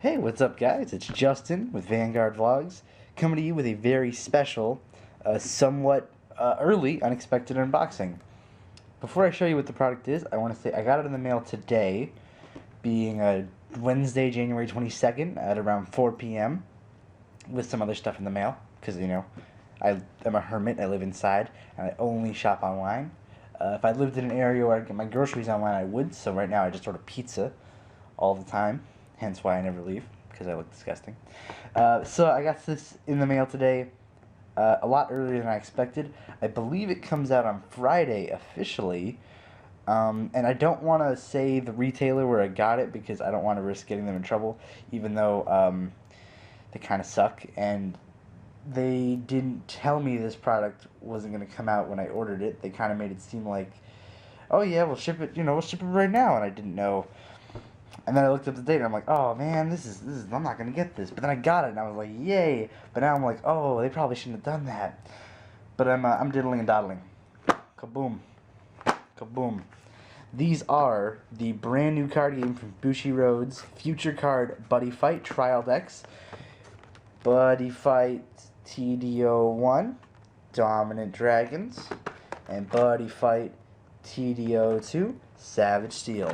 Hey, what's up, guys? It's Justin with Vanguard Vlogs, coming to you with a very special, somewhat early, unexpected unboxing. Before I show you what the product is, I want to say I got it in the mail today, being Wednesday, January 22nd, at around 4 p.m., with some other stuff in the mail, because, you know, I am a hermit, I live inside, and I only shop online. If I lived in an area where I get my groceries online, I would, so right now I just order pizza all the time. Hence why I never leave, because I look disgusting. So I got this in the mail today, a lot earlier than I expected. I believe it comes out on Friday officially, and I don't want to say the retailer where I got it because I don't want to risk getting them in trouble, even though they kind of suck, and they didn't tell me this product wasn't going to come out when I ordered it. They kind of made it seem like, oh yeah, we'll ship it, we'll ship it right now, and I didn't know. And then I looked up the date, and I'm like, oh man, this is I'm not gonna get this. But then I got it, and I was like, yay! But now I'm like, oh, they probably shouldn't have done that. But I'm diddling and dawdling. Kaboom, kaboom. These are the brand new card game from Bushiroad's Future Card Buddyfight trial decks. Buddyfight TDO1, Dominant Dragons, and Buddyfight TDO2, Savage Steel.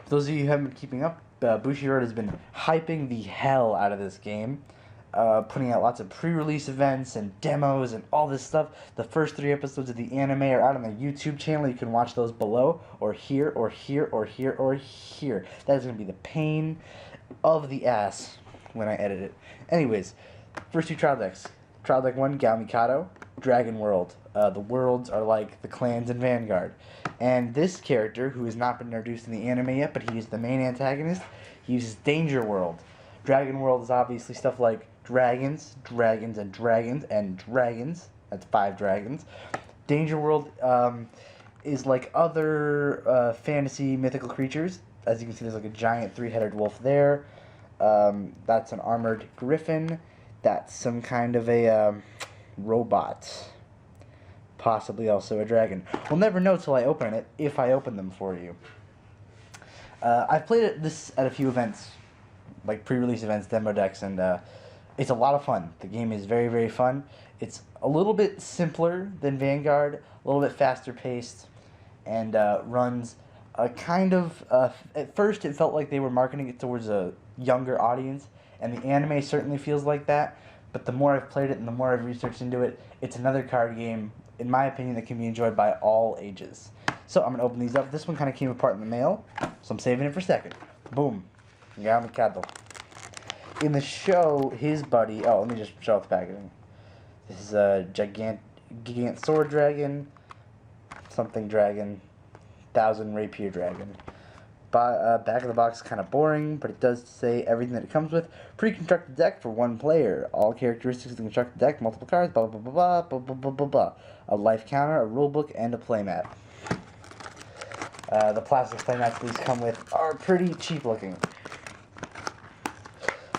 For those of you who haven't been keeping up, Bushiroad has been hyping the hell out of this game, putting out lots of pre-release events and demos and all this stuff. The first 3 episodes of the anime are out on their YouTube channel. You can watch those below, or here, or here, or here, or here. That is going to be the pain of the ass when I edit it. Anyways, first 2 trial decks. Trial deck 1, Gao Mikado, Dragon World. The worlds are like the clans in Vanguard. And this character, who has not been introduced in the anime yet, but he is the main antagonist, he uses Danger World. Dragon World is obviously stuff like dragons, dragons, and dragons, and dragons. That's 5 dragons. Danger World is like other fantasy mythical creatures. As you can see, there's like a giant 3-headed wolf there. That's an armored griffin. That's some kind of a robot. Possibly also a dragon. We'll never know till I open it, if I open them for you. I've played this at a few events, like pre-release events, demo decks, and it's a lot of fun. The game is very, very fun. It's a little bit simpler than Vanguard, a little bit faster paced, and runs a kind of... at first it felt like they were marketing it towards a younger audience, and the anime certainly feels like that, but the more I've played it and the more I've researched into it, it's another card game, in my opinion, that can be enjoyed by all ages. So I'm going to open these up. This one kind of came apart in the mail, so I'm saving it for a second. Boom. Gao Mikado. In the show, his buddy... Oh, let me just show off the packaging. This is a Gigant Sword Dragon, something dragon, 1000 Rapier Dragon. Back of the box is kind of boring, but it does say everything that it comes with. Pre-constructed deck for 1 player. All characteristics of the constructed deck, multiple cards, blah, blah, blah, blah, blah, blah, blah, blah, blah. A life counter, a rulebook, and a playmat. The plastic playmats these come with are pretty cheap looking.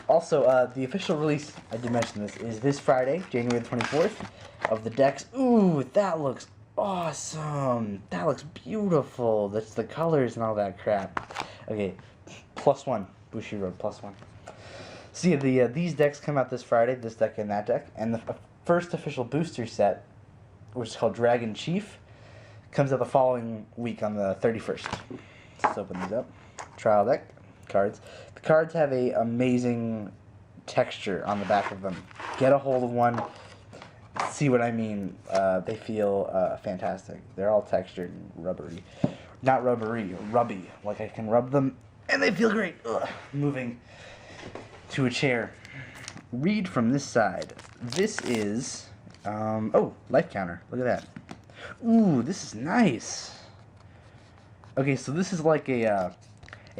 Also, the official release, I did mention this, is this Friday, January 24th, of the decks. Ooh, that looks awesome. That looks beautiful. That's the colors and all that crap. Okay, +1. Bushiroad +1. So yeah, these decks come out this Friday, this deck and that deck, and the first official booster set, which is called Dragon Chief, comes out the following week on the 31st. Let's open these up. Trial deck cards. The cards have a amazing texture on the back of them. Get a hold of one. See what I mean. They feel fantastic. They're all textured and rubbery. Not rubbery, rubby. Like I can rub them and they feel great. Ugh. Moving to a chair. Read from this side. This is oh, life counter. Look at that. Ooh, this is nice. Okay, so this is like a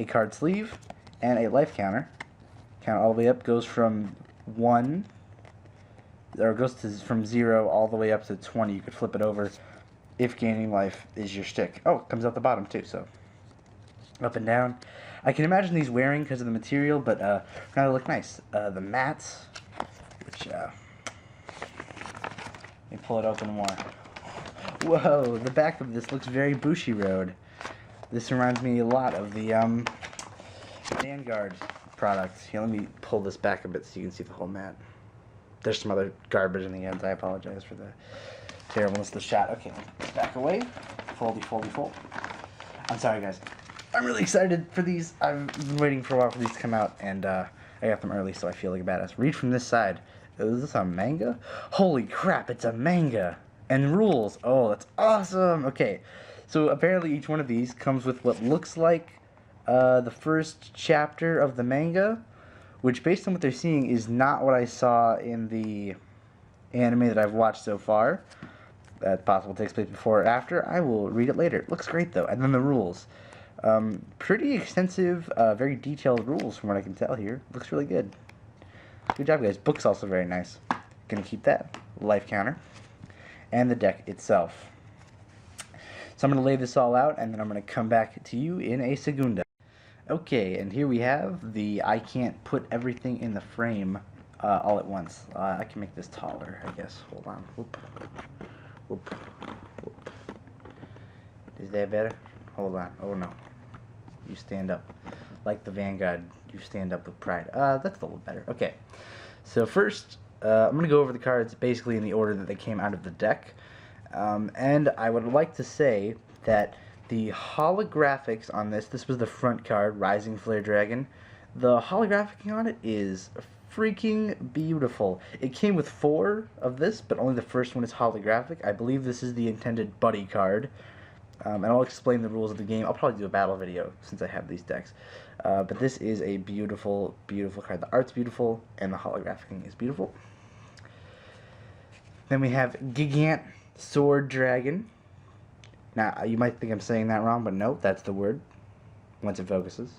card sleeve and a life counter. Count all the way up, goes from 1, or it goes from 0 all the way up to 20. You could flip it over if gaining life is your shtick. Oh, it comes out the bottom too, so up and down. I can imagine these wearing because of the material, but now they look nice. The mats, which let me pull it open more. Whoa, the back of this looks very Bushiroad. This reminds me a lot of the Vanguard product. Here, let me pull this back a bit so you can see the whole mat. There's some other garbage in the ends. I apologize for the terribleness of the shot. Okay, back away. Foldy, foldy, fold. I'm sorry, guys. I'm really excited for these. I've been waiting for a while for these to come out, and I got them early, so I feel like a badass. Read from this side. Is this a manga? Holy crap, it's a manga! And rules. Oh, that's awesome! Okay, so apparently each one of these comes with what looks like the first chapter of the manga, which, based on what they're seeing, is not what I saw in the anime that I've watched so far. That's possible takes place before or after. I will read it later. It looks great, though. And then the rules. Pretty extensive, very detailed rules from what I can tell here. Looks really good. Good job, guys. Book's also very nice. Gonna keep that. Life counter. And the deck itself. So I'm gonna lay this all out, and then I'm gonna come back to you in a segunda. Okay, and here we have the I can't put everything in the frame all at once. I can make this taller, I guess. Hold on. Whoop. Whoop. Whoop. Is that better? Hold on. Oh no. You stand up. Like the Vanguard, you stand up with pride. That's a little better. Okay. So first, I'm going to go over the cards basically in the order that they came out of the deck. And I would like to say that the holographics on this was the front card, Rising Flare Dragon. The holographic on it is freaking beautiful. It came with 4 of this, but only the first one is holographic. I believe this is the intended buddy card. And I'll explain the rules of the game. I'll probably do a battle video since I have these decks. But this is a beautiful, beautiful card. The art's beautiful, and the holographing is beautiful. Then we have Gigant Sword Dragon. Now, you might think I'm saying that wrong, but no, that's the word. Once it focuses.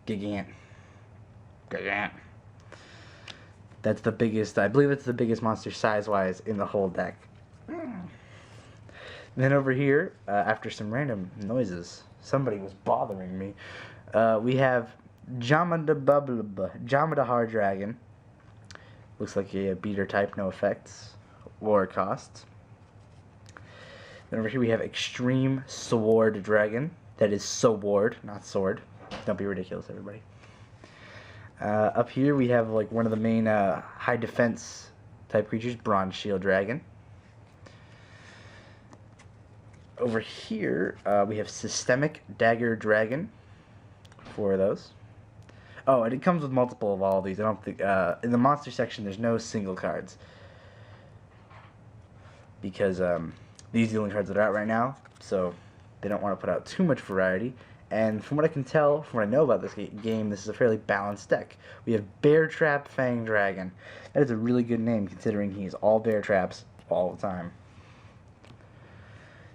Gigant. Gigant. That's the biggest, I believe it's the biggest monster size-wise in the whole deck. Then over here, after some random noises, somebody was bothering me, we have Jamadahar Dragon. Looks like a beater type, no effects or costs. Then over here we have Extreme Sword Dragon. That is sword, not sword. Don't be ridiculous, everybody. Up here we have like one of the main high defense type creatures, Bronze Shield Dragon. Over here, we have Systemic Dagger Dragon. 4 of those. Oh, and it comes with multiple of all of these. I don't think in the monster section there's no single cards because these are the only cards that are out right now, so they don't want to put out too much variety. And from what I can tell, from what I know about this game, this is a fairly balanced deck. We have Bear Trap Fang Dragon. That is a really good name considering he is all bear traps all the time.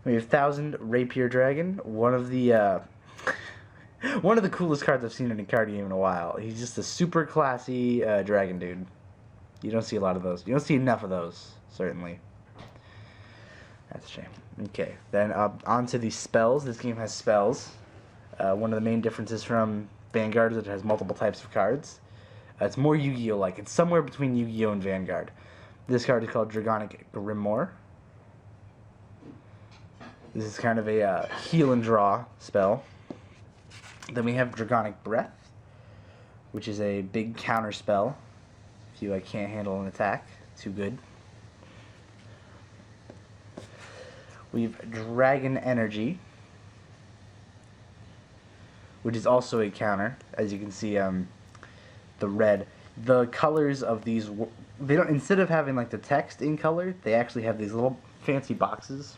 We have 1000 Rapier Dragon, one of the coolest cards I've seen in a card game in a while. He's just a super classy dragon dude. You don't see a lot of those. You don't see enough of those, certainly. That's a shame. Okay, then on to the spells. This game has spells. One of the main differences from Vanguard is it has multiple types of cards. It's more Yu-Gi-Oh-like. It's somewhere between Yu-Gi-Oh! And Vanguard. This card is called Dragonic Grimoire. This is kind of a heal and draw spell. Then we have Dragonic Breath, which is a big counter spell. If you can't handle an attack, too good. We have Dragon Energy, which is also a counter. As you can see, the red. The colors of these, they don't, instead of having like the text in color, they actually have these little fancy boxes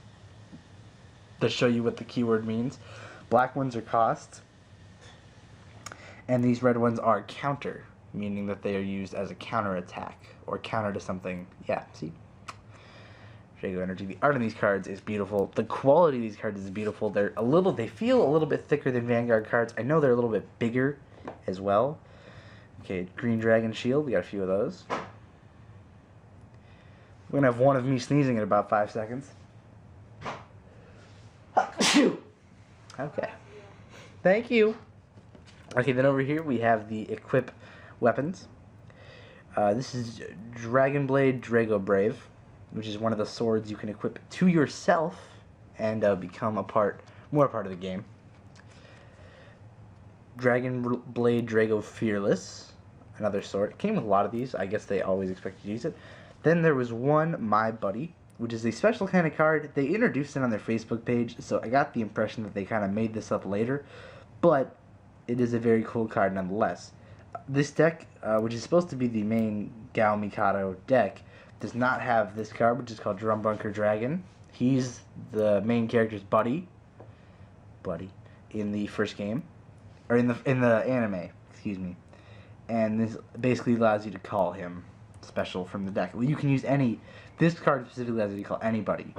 that show you what the keyword means. Black ones are cost, and these red ones are counter, meaning that they are used as a counter attack or counter to something. Yeah, see? Drago Energy. The art on these cards is beautiful. The quality of these cards is beautiful. They feel a little bit thicker than Vanguard cards. I know they're a little bit bigger as well. Okay, Green Dragon Shield. We got a few of those. We're gonna have one of me sneezing in about 5 seconds. Okay. Thank you. Okay, then over here we have the equip weapons. This is Dragon Blade Drago Brave, which is one of the swords you can equip to yourself and become more a part of the game. Dragon Blade Drago Fearless, another sword. It came with a lot of these. I guess they always expect you to use it. Then there was one My Buddy, which is a special kind of card. They introduced it on their Facebook page, so I got the impression that they kind of made this up later. But it is a very cool card nonetheless. This deck, which is supposed to be the main Gao Mikado deck, does not have this card, which is called Drum Bunker Dragon. He's the main character's buddy, in the first game, or in the anime, excuse me. And this basically allows you to call him special from the deck. You can use any. This card specifically allows you to call anybody.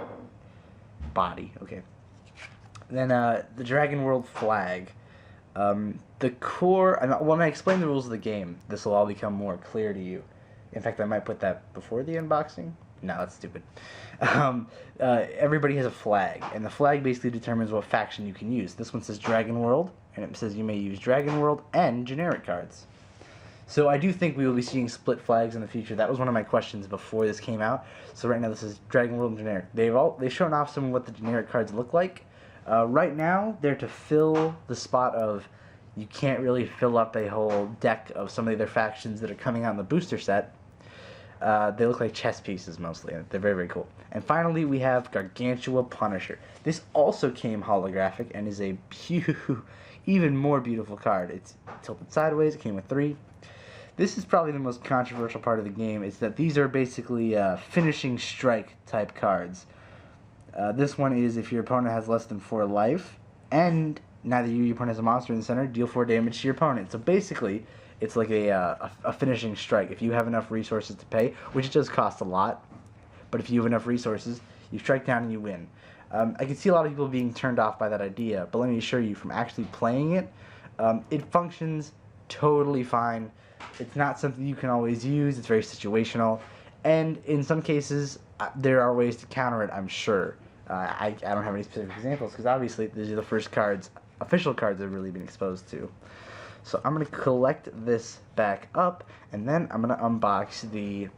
Body, okay. Then the Dragon World flag. The core. When I explain the rules of the game, this will all become more clear to you. In fact, I might put that before the unboxing. No, that's stupid. Everybody has a flag, and the flag basically determines what faction you can use. This one says Dragon World, and it says you may use Dragon World and generic cards. So I do think we will be seeing split flags in the future. That was one of my questions before this came out. So right now this is Dragon World and generic. They've shown off some of what the generic cards look like. Right now they're to fill the spot of you can't really fill up a whole deck of some of their factions that are coming out in the booster set. They look like chess pieces mostly. They're very, very cool. And finally, we have Gargantua Punisher. This also came holographic and is a even more beautiful card. It's tilted sideways. It came with 3. This is probably the most controversial part of the game. Is that these are basically finishing strike type cards. This one is if your opponent has less than 4 life, and neither you or your opponent has a monster in the center, deal 4 damage to your opponent. So basically, it's like a finishing strike. If you have enough resources to pay, which does cost a lot, but if you have enough resources, you strike down and you win. I can see a lot of people being turned off by that idea, but let me assure you, from actually playing it, it functions totally fine. It's not something you can always use. It's very situational, and in some cases, there are ways to counter it, I'm sure. I don't have any specific examples, because obviously these are the first cards, official cards I've really been exposed to. So I'm going to collect this back up, and then I'm going to unbox the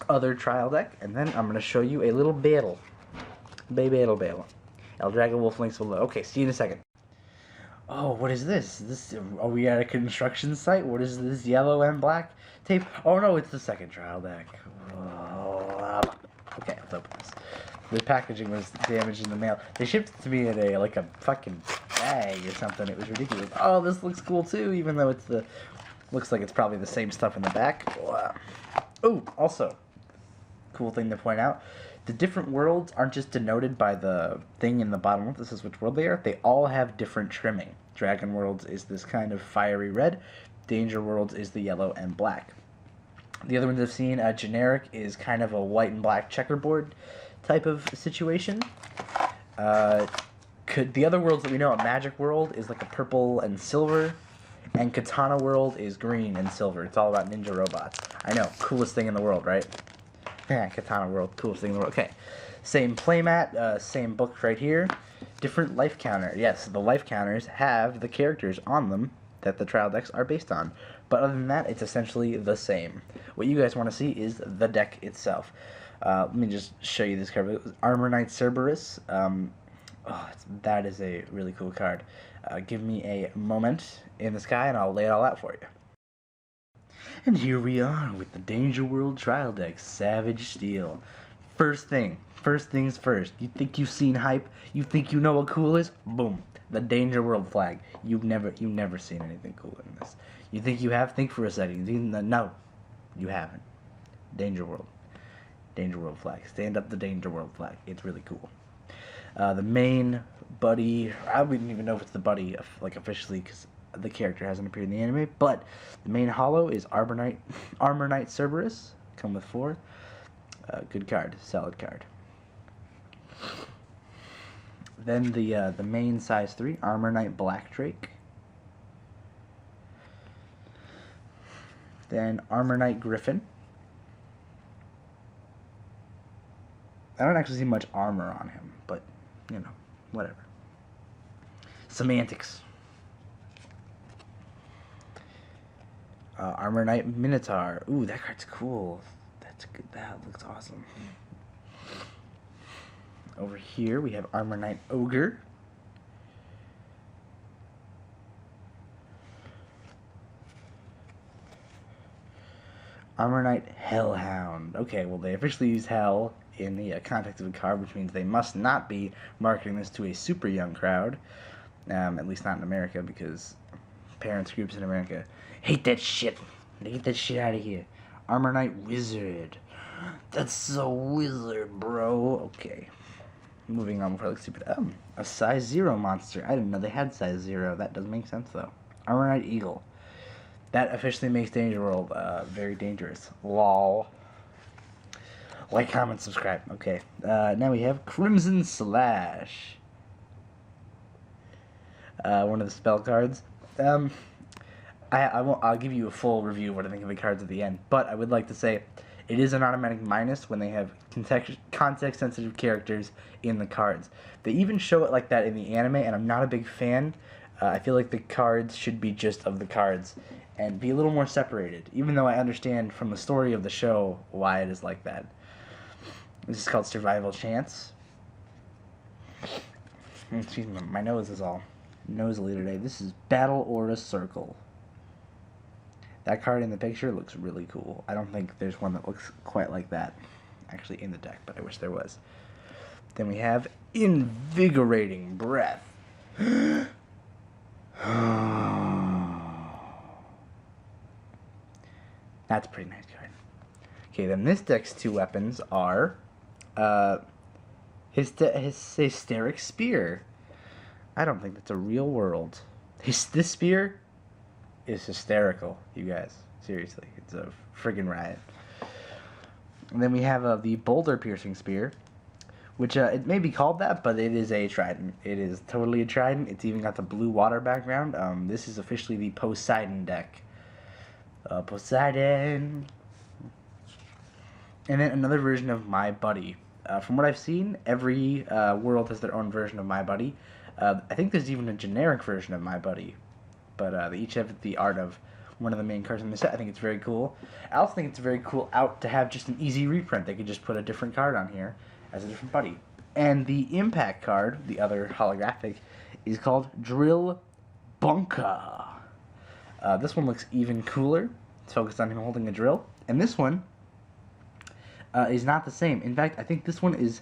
other trial deck, and then I'm going to show you a little battle. Battle. I'll drag a wolf links below. Okay, see you in a second. Oh, what is this? Are we at a construction site? What is this yellow and black tape? Oh no, it's the second trial deck. Oh, okay, let's open this. The packaging was damaged in the mail. They shipped it to me in a fucking bag or something. It was ridiculous. Oh, this looks cool too, even though looks like it's probably the same stuff in the back. Wow. Oh, also, cool thing to point out. The different worlds aren't just denoted by the thing in the bottom. This is which world they are. They all have different trimming. Dragon Worlds is this kind of fiery red. Danger Worlds is the yellow and black. The other ones I've seen, generic is kind of a white and black checkerboard type of situation. The other worlds that we know, Magic World is like a purple and silver, and Katana World is green and silver. It's all about ninja robots. I know, coolest thing in the world, right? Yeah, Katana World, coolest thing in the world. Okay, same playmat, same book right here. Different life counter. Yes, the life counters have the characters on them that the trial decks are based on. But other than that, it's essentially the same. What you guys want to see is the deck itself. Let me just show you this card. Armor Knight Cerberus. That is a really cool card. Give me a moment in the sky and I'll lay it all out for you. And here we are with the Danger World trial deck, Savage Steel. First things first. You think you've seen hype? You think you know what cool is? Boom. The Danger World flag. You've never seen anything cooler than this. You think you have? Think for a second. No, you haven't. Danger World. Danger World flag. Stand up the Danger World flag. It's really cool. The main buddy, I wouldn't even know if it's the buddy, officially, because the character hasn't appeared in the anime, but the main holo is Armor Knight Cerberus. Come with 4. Good card. Solid card. Then the main size 3, Armor Knight Black Drake. Then Armor Knight Griffin. I don't actually see much armor on him, but, you know, whatever. Semantics. Armor Knight Minotaur. Ooh, that card's cool. That's good. That looks awesome. Over here, we have Armor Knight Ogre. Armor Knight Hellhound. Okay, well, they officially use hell in the context of a card, which means they must not be marketing this to a super young crowd. At least not in America, because parents groups in America hate that shit. They get that shit out of here. Armor Knight Wizard. That's so wizard, bro. Okay. Moving on before I look stupid. A size 0 monster. I didn't know they had size 0. That doesn't make sense, though. Armor Knight Eagle. That officially makes Danger World very dangerous. Lol. Like, comment, subscribe. Okay. Now we have Crimson Slash. One of the spell cards. I'll give you a full review of what I think of the cards at the end, but I would like to say it is an automatic minus when they have context-sensitive characters in the cards. They even show it like that in the anime, and I'm not a big fan. I feel like the cards should be just of the cards and be a little more separated, even though I understand from the story of the show why it is like that. This is called Survival Chance. Excuse me, my nose is all nosily today. This is Battle Aura Circle. That card in the picture looks really cool. I don't think there's one that looks quite like that actually in the deck, but I wish there was. Then we have Invigorating Breath. That's a pretty nice card. Okay, then this deck's 2 weapons are his Hysteric Spear. I don't think that's a real world. This spear is hysterical, you guys. Seriously, it's a friggin' riot. And then we have the Boulder Piercing Spear, which it may be called that, but it is a trident. It is totally a trident. It's even got the blue water background. This is officially the Poseidon deck. Poseidon. And then another version of My Buddy. From what I've seen, every world has their own version of My Buddy. I think there's even a generic version of My Buddy, but they each have the art of one of the main cards in the set. I think it's very cool. I also think it's very cool out to have just an easy reprint. They could just put a different card on here as a different buddy. And the impact card, the other holographic, is called Drill Bunka. This one looks even cooler. It's focused on him holding a drill. And this one is not the same. In fact, I think this one is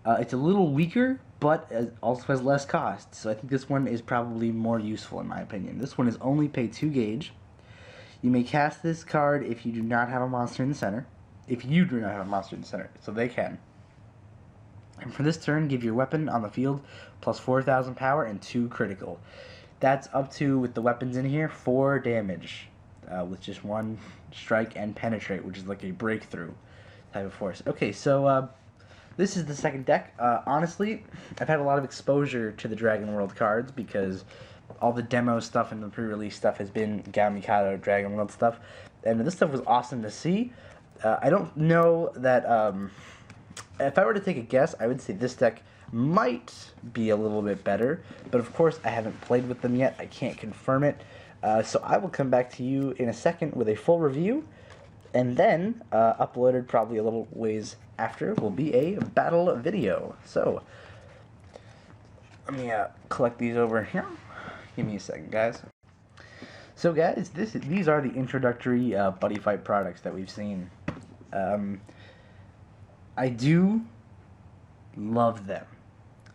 it's a little weaker, but also has less cost. So I think this one is probably more useful in my opinion. This one is only pay 2 gauge. You may cast this card if you do not have a monster in the center. If you do not have a monster in the center, so they can. And for this turn, give your weapon on the field plus 4,000 power and 2 critical. That's up to, with the weapons in here, 4 damage with just 1 strike and penetrate, which is like a breakthrough type of force. Okay, so this is the second deck. Honestly, I've had a lot of exposure to the Dragon World cards because all the demo stuff and the pre-release stuff has been Gao Mikado Dragon World stuff, and this stuff was awesome to see. I don't know that, if I were to take a guess, I would say this deck might be a little bit better, but of course I haven't played with them yet. I can't confirm it, so I will come back to you in a second with a full review, and then uploaded probably a little ways after will be a battle video. So let me collect these over here. Give me a second, guys. So guys, these are the introductory Buddyfight products that we've seen. I do love them.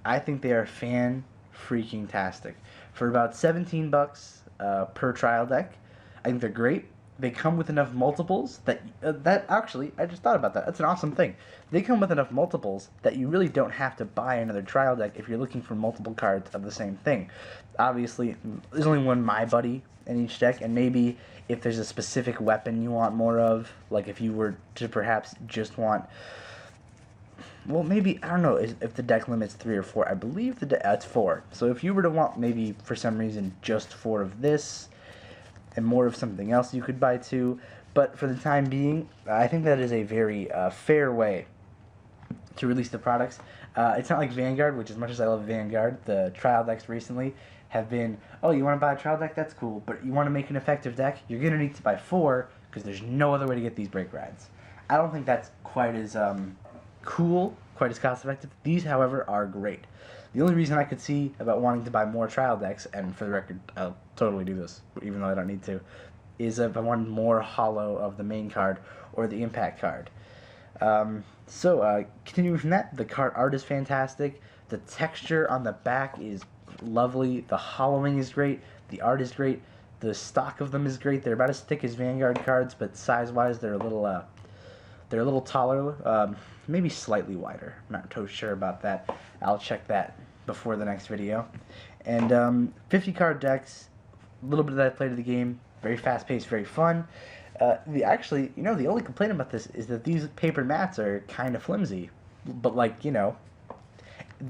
I think they are fan-freaking-tastic. For about 17 bucks per trial deck, I think they're great. They come with enough multiples that actually, I just thought about that. That's an awesome thing. They come with enough multiples that you really don't have to buy another trial deck if you're looking for multiple cards of the same thing. Obviously, there's only one My Buddy in each deck, and maybe if there's a specific weapon you want more of, like if you were to perhaps just want, well, maybe, I don't know if the deck limit's 3 or 4. I believe it's 4. So if you were to want maybe for some reason just 4 of this and more of something else, you could buy 2. But for the time being, I think that is a very fair way to release the products. It's not like Vanguard, which as much as I love Vanguard, the trial decks recently have been, oh, you want to buy a trial deck? That's cool. But you want to make an effective deck? You're going to need to buy 4 because there's no other way to get these break rides. I don't think that's quite as cool, quite as cost effective. These, however, are great. The only reason I could see about wanting to buy more trial decks, and for the record, I'll totally do this, even though I don't need to, is one more hollow of the main card or the impact card. Continuing from that, the card art is fantastic. The texture on the back is lovely. The hollowing is great. The art is great. The stock of them is great. They're about as thick as Vanguard cards, but size-wise, they're a little taller, maybe slightly wider. I'm not totally sure about that. I'll check that before the next video. And 50 card decks, a little bit of that play to the game. Very fast-paced, very fun. Actually, the only complaint about this is that these paper mats are kind of flimsy. But,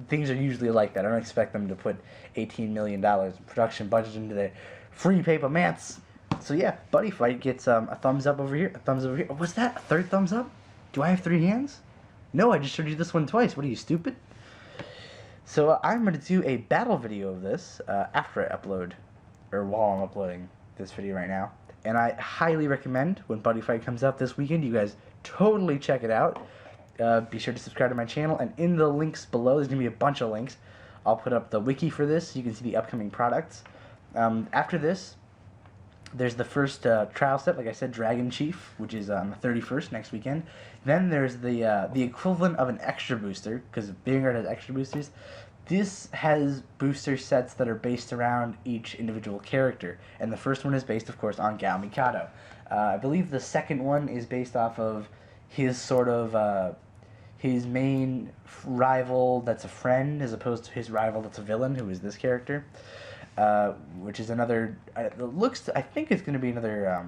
things are usually like that. I don't expect them to put $18 million in production budget into their free paper mats. So, yeah, Buddyfight gets a thumbs up over here, a thumbs over here. Oh, was that a third thumbs up? Do I have 3 hands? No, I just showed you this one twice. What are you, stupid? So, I'm going to do a battle video of this after I upload, or while I'm uploading this video right now. And I highly recommend when Buddyfight comes out this weekend, you guys totally check it out. Be sure to subscribe to my channel, and in the links below, there's going to be a bunch of links. I'll put up the wiki for this so you can see the upcoming products. After this, there's the first trial set, like I said, Dragon Chief, which is on the 31st, next weekend. Then there's the equivalent of an extra booster, because Vanguard has extra boosters. This has booster sets that are based around each individual character, and the first one is based, of course, on Gal Mikado. I believe the second one is based off of his his main rival that's a friend, as opposed to his rival that's a villain, who is this character, which is another. I think it's going to be another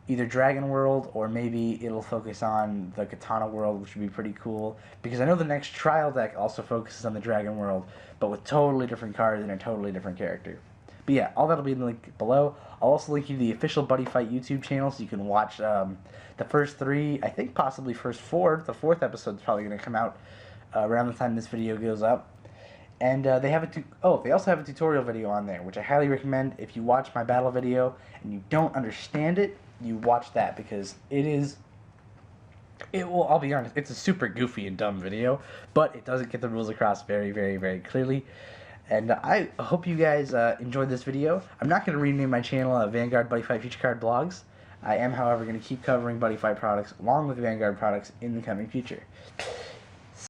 either Dragon World, or maybe it'll focus on the Katana World, which would be pretty cool, because I know the next trial deck also focuses on the Dragon World, but with totally different cards and a totally different character. But yeah, all that'll be in the link below. I'll also link you to the official Buddyfight YouTube channel, so you can watch the first 3, I think possibly first 4. The 4th episode is probably going to come out around the time this video goes up. And they also have a tutorial video on there, which I highly recommend. If you watch my battle video and you don't understand it, you watch that, because I'll be honest, it's a super goofy and dumb video, but it doesn't get the rules across very, very, very clearly. And I hope you guys enjoyed this video. I'm not going to rename my channel Vanguard Buddyfight Future Card Blogs. I am, however, going to keep covering Buddyfight products along with Vanguard products in the coming future.